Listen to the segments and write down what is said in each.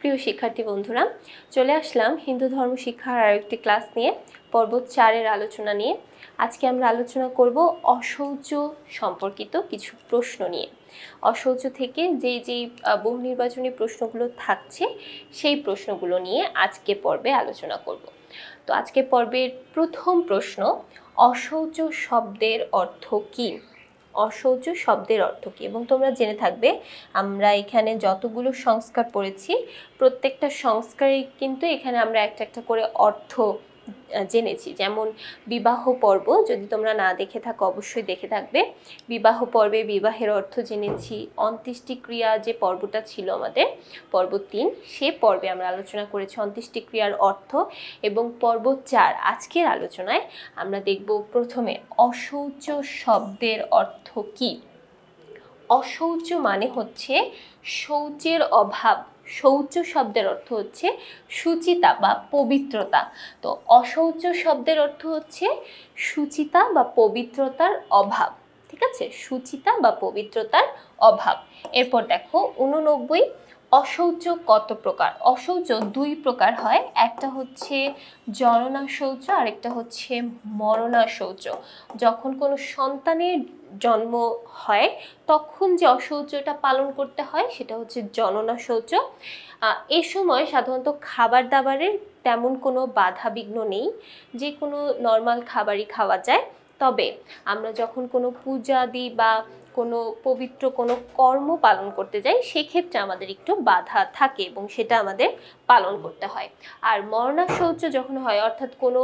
প্রিয় শিক্ষার্থী বন্ধুরা, চলে আসলাম হিন্দু ধর্ম শিক্ষার আরেকটি ক্লাস নিয়ে, পর্ব 4-এর আলোচনা নিয়ে। আজকে আমরা আলোচনা করব অশৌচ সম্পর্কিত কিছু প্রশ্ন নিয়ে। অশৌচ থেকে যেই বহু নির্বাচনী প্রশ্নগুলো থাকছে সেই প্রশ্নগুলো নিয়ে আজকে পর্বে আলোচনা করব। তো আজকে পর্বের প্রথম প্রশ্ন, অশৌচ শব্দের অর্থ কী? অশৌচ শব্দের অর্থ কী? এবং তোমরা জেনে থাকবে আমরা এখানে যতগুলো সংস্কার পড়েছি প্রত্যেকটা সংস্কারে কিন্তু এখানে আমরা একটা একটা করে অর্থ জেনেছি। যেমন বিবাহ পর্ব, যদি তোমরা না দেখে থাকো অবশ্যই দেখে থাকবে। বিবাহ পর্বে বিবাহের অর্থ জেনেছি। অন্ত্যেষ্টিক্রিয়া যে পর্বটা ছিল আমাদের পর্ব 3, সে পর্বে আমরা আলোচনা করেছি অন্ত্যেষ্টিক্রিয়ার অর্থ। এবং পর্ব 4 আজকের আলোচনায় আমরা দেখব প্রথমে অশৌচ শব্দের অর্থ কী। অশৌচ মানে হচ্ছে শৌচের অভাব। শৌচ শব্দের অর্থ হচ্ছে শুচিতা বা পবিত্রতা। তো অশৌচ শব্দের অর্থ হচ্ছে শুচিতা বা পবিত্রতার অভাব। ঠিক আছে, শুচিতা বা পবিত্রতার অভাব। এরপর দেখো 89, অশৌচ কত প্রকার? অশৌচ 2 প্রকার হয়, একটা হচ্ছে জননা শৌচ আর একটা হচ্ছে মরণা শৌচ। যখন কোনো সন্তানের জন্ম হয় তখন যে অশৌচটা পালন করতে হয় সেটা হচ্ছে জননা শৌচ। এ সময় সাধারণত খাবার দাবারের তেমন কোনো বাধা বিঘ্ন নেই, যে কোনো নর্মাল খাবারই খাওয়া যায়। তবে আমরা যখন কোনো পূজা দিই বা কোনো পবিত্র কোনো কর্ম পালন করতে যাই সেক্ষেত্রে আমাদের একটু বাধা থাকে এবং সেটা আমাদের পালন করতে হয়। আর মরণা শৌচ যখন হয়, অর্থাৎ কোনো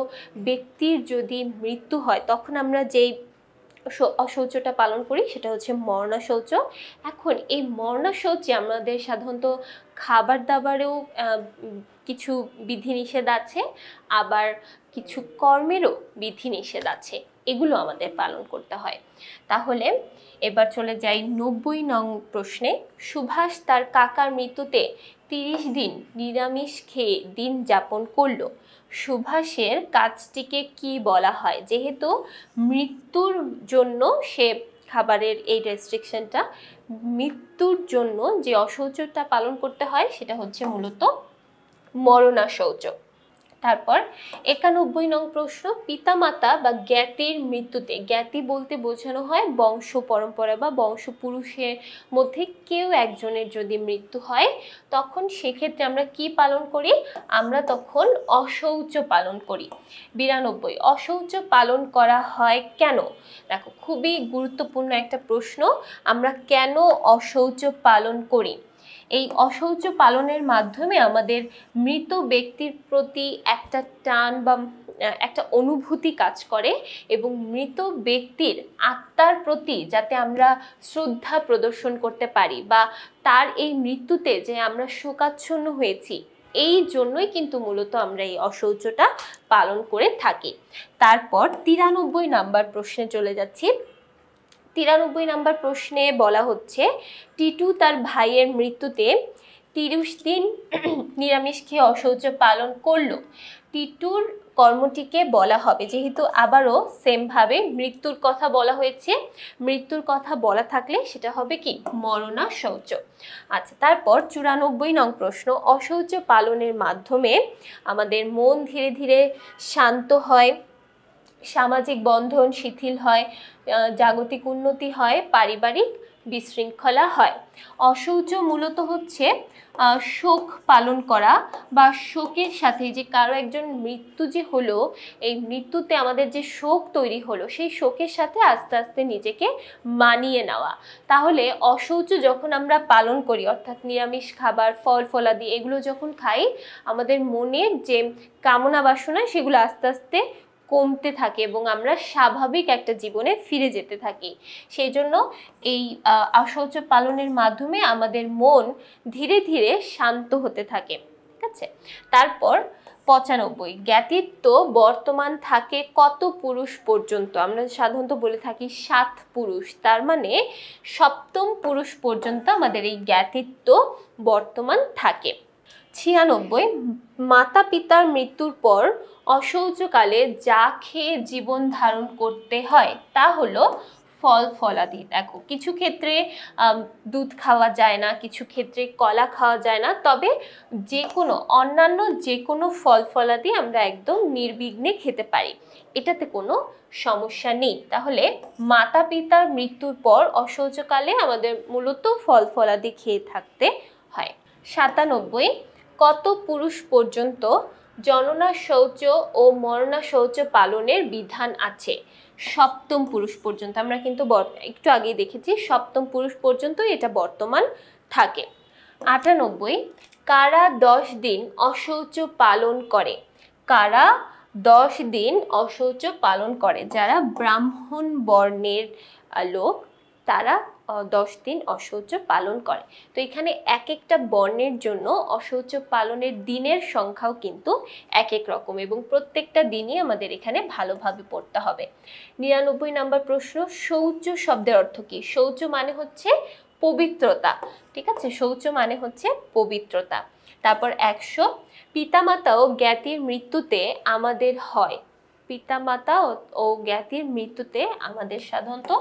ব্যক্তির যদি মৃত্যু হয় তখন আমরা যেই অশৌচটা পালন করি সেটা হচ্ছে মরণা শৌচ। এখন এই মরণা শৌচে আমাদের সাধারণত খাবার দাবারেও কিছু বিধিনিষেধ আছে, আবার কিছু কর্মেরও বিধিনিষেধ আছে, এগুলো আমাদের পালন করতে হয়। তাহলে এবার চলে যাই 90 নং প্রশ্নে। সুভাষ তার কাকার মৃত্যুতে 30 দিন নিরামিষ খেয়ে দিন যাপন করলো। সুভাষের কাজটিকে কি বলা হয়? যেহেতু মৃত্যুর জন্য সে খাবারের এই রেস্ট্রিকশনটা, মৃত্যুর জন্য যে অশৌচটা পালন করতে হয় সেটা হচ্ছে মূলত মরণা শৌচ। তারপর 91 নং প্রশ্ন, পিতামাতা বা জ্ঞাতির মৃত্যুতে, জ্ঞাতি বলতে বোঝানো হয় বংশ পরম্পরা বা বংশপুরুষের মধ্যে কেউ একজনের যদি মৃত্যু হয় তখন সেক্ষেত্রে আমরা কি পালন করি? আমরা তখন অশৌচ পালন করি। 92, অশৌচ পালন করা হয় কেন? দেখো, খুবই গুরুত্বপূর্ণ একটা প্রশ্ন, আমরা কেন অশৌচ পালন করি? এই অশৌচ পালনের মাধ্যমে আমাদের মৃত ব্যক্তির প্রতি একটা টান বা একটা অনুভূতি কাজ করে এবং মৃত ব্যক্তির আত্মার প্রতি যাতে আমরা শ্রদ্ধা প্রদর্শন করতে পারি বা তার এই মৃত্যুতে যে আমরা শোকাচ্ছন্ন হয়েছি, এই জন্যই কিন্তু মূলত আমরা এই অশৌচটা পালন করে থাকি। তারপর 93 নাম্বার প্রশ্নে চলে যাচ্ছি। 93 নাম্বার প্রশ্নে বলা হচ্ছে, টিটু তার ভাইয়ের মৃত্যুতে 30 দিন নিরামিষ খেয়ে অশৌচ পালন করলো। টিটুর কর্মটিকে বলা হবে, যেহেতু আবারও সেমভাবে মৃত্যুর কথা বলা হয়েছে, মৃত্যুর কথা বলা থাকলে সেটা হবে কি? মরণা শৌচ। আচ্ছা, তারপর 94 নং প্রশ্ন, অশৌচ পালনের মাধ্যমে আমাদের মন ধীরে ধীরে শান্ত হয়, সামাজিক বন্ধন শিথিল হয়, জাগতিক উন্নতি হয়, পারিবারিক বিশৃঙ্খলা হয়। অশৌচ মূলত হচ্ছে শোক পালন করা বা শোকের সাথে, যে কারো একজন মৃত্যু যে হলো, এই মৃত্যুতে আমাদের যে শোক তৈরি হলো সেই শোকের সাথে আস্তে আস্তে নিজেকে মানিয়ে নেওয়া। তাহলে অশৌচ যখন আমরা পালন করি, অর্থাৎ নিরামিষ খাবার, ফল ফলাদি এগুলো যখন খাই, আমাদের মনের যে কামনা বাসনা সেগুলো আস্তে আস্তে কমতে থাকে এবং আমরা স্বাভাবিক একটা জীবনে ফিরে যেতে থাকি। সেই জন্য এই অশৌচ পালনের মাধ্যমে আমাদের মন ধীরে ধীরে শান্ত হতে থাকে। ঠিক আছে, তারপর 95, জ্ঞাতিত্ব বর্তমান থাকে কত পুরুষ পর্যন্ত? আমরা সাধারণত বলে থাকি 7 পুরুষ, তার মানে 7ম পুরুষ পর্যন্ত আমাদের এই জ্ঞাতিত্ব বর্তমান থাকে। 96, মাতা পিতার মৃত্যুর পর অশৌচকালে যা খেয়ে জীবন ধারণ করতে হয় তা হলো ফল ফলাদি, দেখো কিছু ক্ষেত্রে দুধ খাওয়া যায় না, কিছু ক্ষেত্রে কলা খাওয়া যায় না, তবে অন্যান্য যে কোনো ফল ফলাদি আমরা একদম নির্বিঘ্নে খেতে পারি, এটাতে কোনো সমস্যা নেই। তাহলে মাতা পিতার মৃত্যুর পর অশৌচকালে আমাদের মূলত ফল ফলাদি খেয়ে থাকতে হয়। 97, কত পুরুষ পর্যন্ত জননা শৌচ ও মরণা শৌচ পালনের বিধান আছে? সপ্তম পুরুষ পর্যন্ত, আমরা কিন্তু একটু আগেই দেখেছি সপ্তম পুরুষ পর্যন্ত এটা বর্তমান থাকে। 98, কারা 10 দিন অশৌচ পালন করে? কারা 10 দিন অশৌচ পালন করে? যারা ব্রাহ্মণ বর্ণের লোক তারা 10 দিন অশৌচ পালন করে। তো এখানে এক একটা বর্ণের জন্য অশৌচ পালনের দিনের সংখ্যাও কিন্তু এক এক রকম, এবং প্রত্যেকটা দিনই আমাদের এখানে ভালোভাবে পড়তে হবে। 99 নম্বর প্রশ্ন, শৌচ শব্দের অর্থ কি? শৌচ মানে হচ্ছে পবিত্রতা, ঠিক আছে, শৌচ মানে হচ্ছে পবিত্রতা। তারপর 100, পিতামাতা ও জ্ঞাতির মৃত্যুতে আমাদের হয়। পিতামাতা ও জ্ঞাতির মৃত্যুতে আমাদের সাধারণত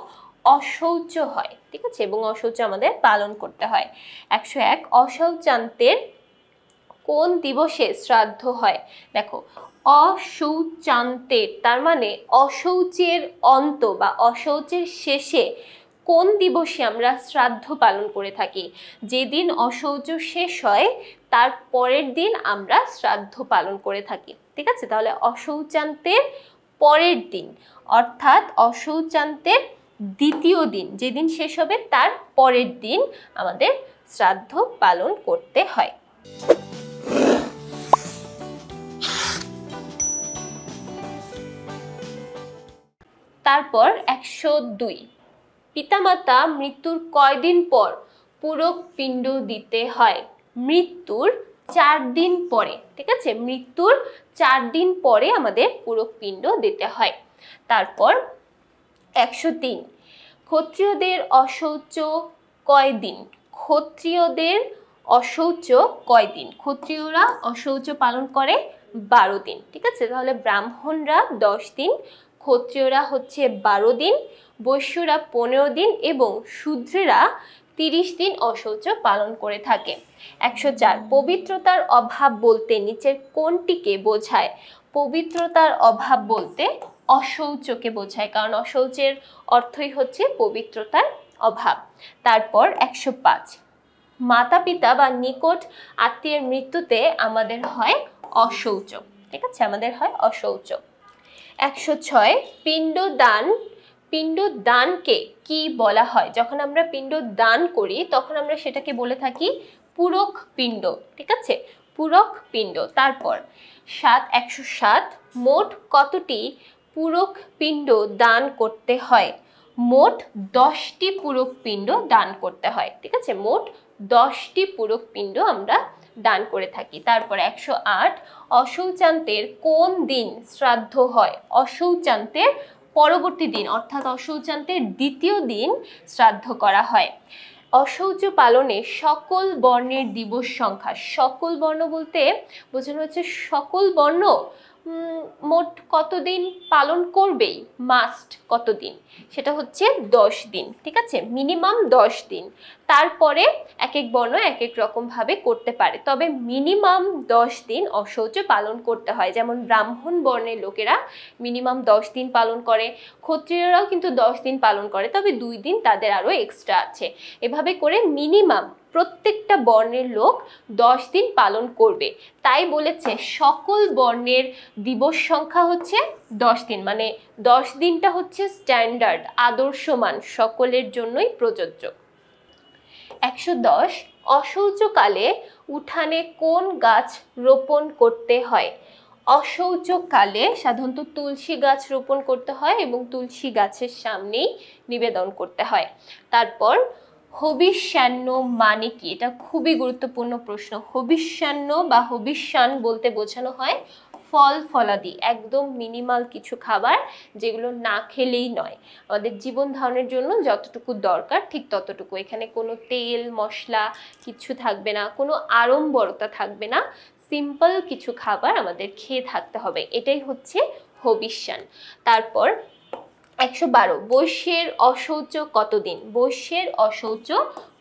অশৌচ হয়, ঠিক আছে, এবং অশৌচ আমাদের পালন করতে হয়। 101, অশৌচান্তের কোন দিবসে শ্রাদ্ধ হয়? দেখো, অশৌচান্তের তার মানে অশৌচের অন্ত বা অশৌচের শেষে কোন দিবসে আমরা শ্রাদ্ধ পালন করে থাকি? যেদিন অশৌচ শেষ হয় তার পরের দিন আমরা শ্রাদ্ধ পালন করে থাকি, ঠিক আছে। তাহলে অশৌচান্তের পরের দিন, অর্থাৎ অশৌচান্তের দ্বিতীয় দিন, যেদিন শেষ হবে তার পরের দিন আমাদের শ্রাদ্ধ পালন করতে হয়। তারপর 102, পিতামাতা মৃত্যুর কয়দিন পর পুরক পিণ্ড দিতে হয়? মৃত্যুর 4 দিন পরে, ঠিক আছে, মৃত্যুর 4 দিন পরে আমাদের পুরক পিণ্ড দিতে হয়। তারপর 103, ক্ষত্রিয়দের অশৌচ কয়দিন? ক্ষত্রিয়দের অশৌচ কয়দিন? ক্ষত্রিয়রা অশৌচ পালন করে 12 দিন, ঠিক আছে। তাহলে ব্রাহ্মণরা 10 দিন, ক্ষত্রিয়রা হচ্ছে 12 দিন, বৈশ্যরা 15 দিন এবং শূদ্রেরা 30 দিন অশৌচ পালন করে থাকে। 104, পবিত্রতার অভাব বলতে নিচের কোনটিকে বোঝায়? পবিত্রতার অভাব বলতে অশৌচকে বোঝায়, কারণ অশৌচের অর্থই হচ্ছে পবিত্রতার অভাব। তারপর 105, মাতা পিতা বা নিকট আত্মীয়ের মৃত্যুতে আমাদের হয় অশৌচ, ঠিক আছে, আমাদের হয় অশৌচ। 106, পিণ্ডদানকে কি বলা হয়? যখন আমরা পিণ্ড দান করি তখন আমরা সেটাকে বলে থাকি পুরক পিণ্ড, ঠিক আছে, পুরক পিণ্ড। তারপর 107, মোট কতটি পুরক পিণ্ড দান করতে হয়? মোট 10টি পুরক পিণ্ড দান করতে হয়, ঠিক আছে, মোট 10টি পুরক পিণ্ড আমরা দান করে থাকি। তারপর 108, অশৌচান্তের কোন দিন শ্রাদ্ধ হয়? অশৌচান্তের পরবর্তী দিন, অর্থাৎ অশৌচান্তের দ্বিতীয় দিন শ্রাদ্ধ করা হয়। অশৌচ পালনে সকল বর্ণের দিবস সংখ্যা। সকল বর্ণ বলতে বোঝানো হচ্ছে সকল বর্ণ মোট কতদিন পালন করবেই, মাস্ট কতদিন, সেটা হচ্ছে 10 দিন, ঠিক আছে, মিনিমাম 10 দিন। তারপরে এক এক বর্ণ এক এক রকমভাবে করতে পারে, তবে মিনিমাম 10 দিন অশৌচ পালন করতে হয়। যেমন ব্রাহ্মণ বর্ণের লোকেরা মিনিমাম 10 দিন পালন করে, ক্ষত্রিয়রাও কিন্তু 10 দিন পালন করে, তবে 2 দিন তাদের আরও এক্সট্রা আছে। এভাবে করে মিনিমাম প্রত্যেকটা বর্ণের লোক 10 দিন পালন করবে। তাই বলেছে সকল বর্ণের দিবস সংখ্যা হচ্ছে 10 দিন, মানে 10 দিনটা হচ্ছে স্ট্যান্ডার্ড, আদর্শমান, সকলের জন্যই প্রযোজ্য। 110, অশৌচকালে উঠানে কোন গাছ রোপণ করতে হয়? অশৌচকালে সাধারণত তুলসী গাছ রোপণ করতে হয় এবং তুলসী গাছের সামনেই নিবেদন করতে হয়। তারপর হবিষ্যান্ন মানে কি? এটা খুবই গুরুত্বপূর্ণ প্রশ্ন। হবিষ্যান্ন বা হবিষ্যান বলতে বোঝানো হয় ফল ফলাদি, একদম মিনিমাল কিছু খাবার যেগুলো না খেলেই নয়, আমাদের জীবন ধারণের জন্য যতটুকু দরকার ঠিক ততটুকু। এখানে কোনো তেল মশলা কিছু থাকবে না, কোনো আড়ম্বরতা থাকবে না, সিম্পল কিছু খাবার আমাদের খেয়ে থাকতে হবে, এটাই হচ্ছে হবিষ্যান। তারপর 112 বৈশ্যের অশৌচ কতদিন? বৈশ্যের অশৌচ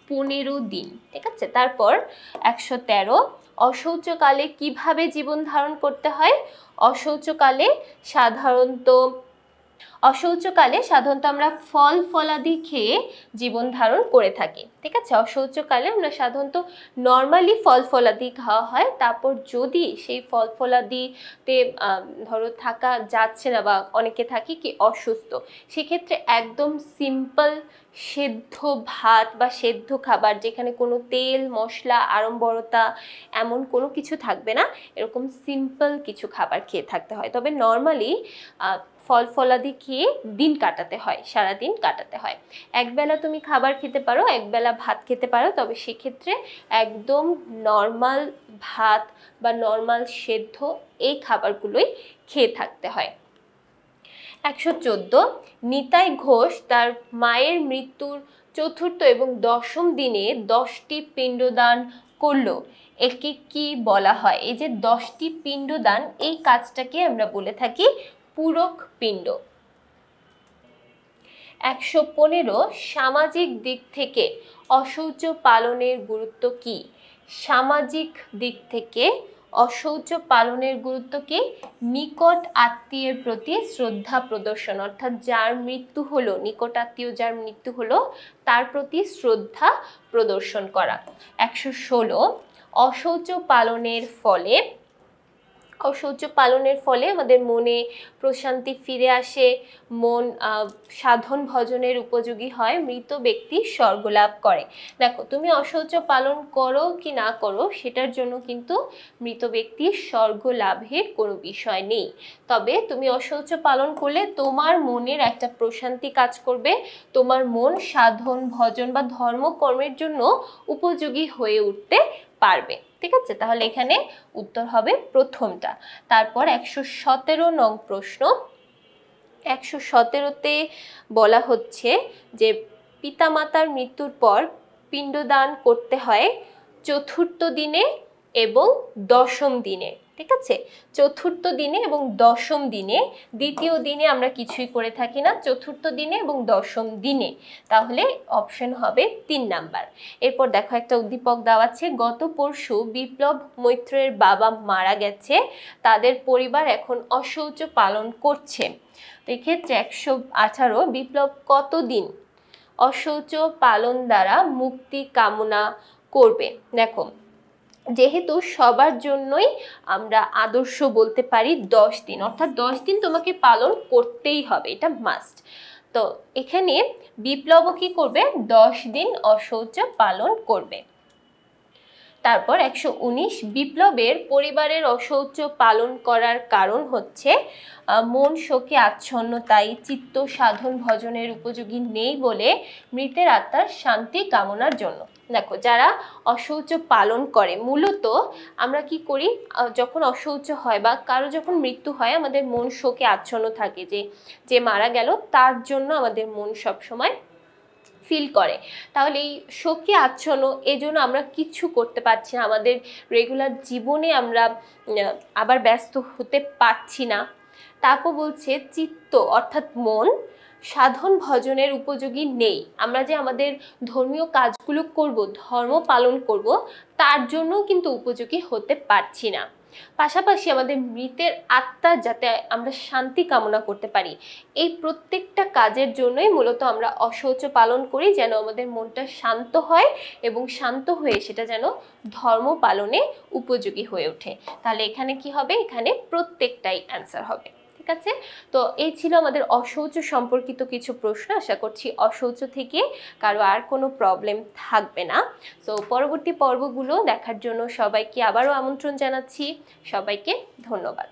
15 দিন, ঠিক আছে। তারপর 113 অশৌচকালে কিভাবে জীবন ধারণ করতে হয়? অশৌচকালে সাধারণত আমরা ফল ফলাদি খেয়ে জীবন ধারণ করে থাকি, ঠিক আছে। অশৌচকালে আমরা সাধারণত নর্মালি ফল ফলাদি খাওয়া হয়, তারপর যদি সেই ফল ফলাদিতে ধরো থাকা যাচ্ছে না বা অনেকে থাকে কি অসুস্থ, সেক্ষেত্রে একদম সিম্পল সেদ্ধ ভাত বা সেদ্ধ খাবার, যেখানে কোনো তেল মশলা আড়ম্বরতা এমন কোনো কিছু থাকবে না, এরকম সিম্পল কিছু খাবার খেয়ে থাকতে হয়। তবে নর্মালি ফল ফলাদি খেয়ে দিন কাটাতে হয়, সারাদিন কাটাতে হয়। একবেলা তুমি খাবার খেতে পারো, একবেলা ভাত খেতে পারো, তবে সেক্ষেত্রে একদম নর্মাল ভাত বা নর্মাল সেদ্ধ এই খাবারগুলোই খেয়ে থাকতে হয়। 114 নিতাই ঘোষ তার মায়ের মৃত্যুর চতুর্থ এবং দশম দিনে 10টি পিণ্ডদান করলো, একে কি বলা হয়? এই যে 10টি পিণ্ডদান, এই কাজটাকে আমরা বলে থাকি পূরক পিণ্ড। 115 সামাজিক দিক থেকে অশৌচ পালনের গুরুত্ব কি? সামাজিক দিক থেকে অশৌচ পালনের গুরুত্ব কি? নিকট আত্মীয়ের প্রতি শ্রদ্ধা প্রদর্শন, অর্থাৎ যার মৃত্যু হলো, নিকট আত্মীয় যার মৃত্যু হলো তার প্রতি শ্রদ্ধা প্রদর্শন করা। 116 অশৌচ পালনের ফলে আমাদের মনে প্রশান্তি ফিরে আসে, মন সাধন ভজনের উপযোগী হয়, মৃত ব্যক্তি স্বর্গলাভ করে। দেখো, তুমি অশৌচ পালন করো কি না করো সেটার জন্য কিন্তু মৃত ব্যক্তির স্বর্গ লাভের কোনো বিষয় নেই। তবে তুমি অশৌচ পালন করলে তোমার মনের একটা প্রশান্তি কাজ করবে, তোমার মন সাধন ভজন বা ধর্মকর্মের জন্য উপযোগী হয়ে উঠতে পারবে, ঠিক আছে। তাহলে এখানে উত্তর হবে প্রথমটা। তারপর 117 নং প্রশ্ন। 117তে বলা হচ্ছে যে পিতামাতার মৃত্যুর পর পিণ্ডদান করতে হয় চতুর্থ দিনে এবং দশম দিনে, ঠিক আছে। চতুর্থ দিনে এবং দশম দিনে, দ্বিতীয় দিনে আমরা কিছুই করে থাকি না, চতুর্থ দিনে এবং দশম দিনে। তাহলে অপশন হবে 3 নাম্বার। এরপর দেখো একটা উদ্দীপক দেওয়া আছে, গত পরশু বিপ্লব মৈত্রের বাবা মারা গেছে, তাদের পরিবার এখন অশৌচ পালন করছে। এক্ষেত্রে 118 বিপ্লব কতদিন অশৌচ পালন দ্বারা মুক্তি কামনা করবে? দেখো, যেহেতু সবার জন্যই আমরা আদর্শ বলতে পারি 10 দিন, অর্থাৎ 10 দিন তোমাকে পালন করতেই হবে, এটা মাস্ট। তো এখানে বিপ্লব কি করবে? 10 দিন অশৌচ পালন করবে। তারপর 119 বিপ্লবের পরিবারের অশৌচ পালন করার কারণ হচ্ছে মন শোকে আচ্ছন্ন, তাই চিত্ত সাধন ভজনের উপযোগী নেই বলে মৃতের আত্মার শান্তি কামনার জন্য। দেখো, যারা অশৌচ পালন করে, মূলত আমরা কি করি, যখন অশৌচ হয় বা কারো যখন মৃত্যু হয়, আমাদের মন শোকে আচ্ছন্ন থাকে, যে মারা গেল তার জন্য আমাদের মন সবসময় ফিল করে। তাহলে এই শোকে আচ্ছন্ন, এই জন্য আমরা কিছু করতে পারছি না, আমাদের রেগুলার জীবনে আমরা আবার ব্যস্ত হতে পারছি না। তারপর বলছে চিত্ত অর্থাৎ মন সাধন ভজনের উপযোগী নেই, আমরা যে আমাদের ধর্মীয় কাজগুলো করব, ধর্ম পালন করব, তার জন্য কিন্তু উপযোগী হতে পারছি না। পাশাপাশি আমাদের মৃতের আত্মার যাতে আমরা শান্তি কামনা করতে পারি, এই প্রত্যেকটা কাজের জন্যই মূলত আমরা অশৌচ পালন করি, যেন আমাদের মনটা শান্ত হয় এবং শান্ত হয়ে সেটা যেন ধর্ম পালনে উপযোগী হয়ে ওঠে। তাহলে এখানে কি হবে? এখানে প্রত্যেকটাই অ্যান্সার হবে, ঠিক আছে। তো এই ছিল আমাদের অশৌচ সম্পর্কিত কিছু প্রশ্ন। আশা করছি অশৌচ থেকে কারো আর কোনো প্রবলেম থাকবে না। সো পরবর্তী পর্বগুলো দেখার জন্য সবাইকে আবারও আমন্ত্রণ জানাচ্ছি। সবাইকে ধন্যবাদ।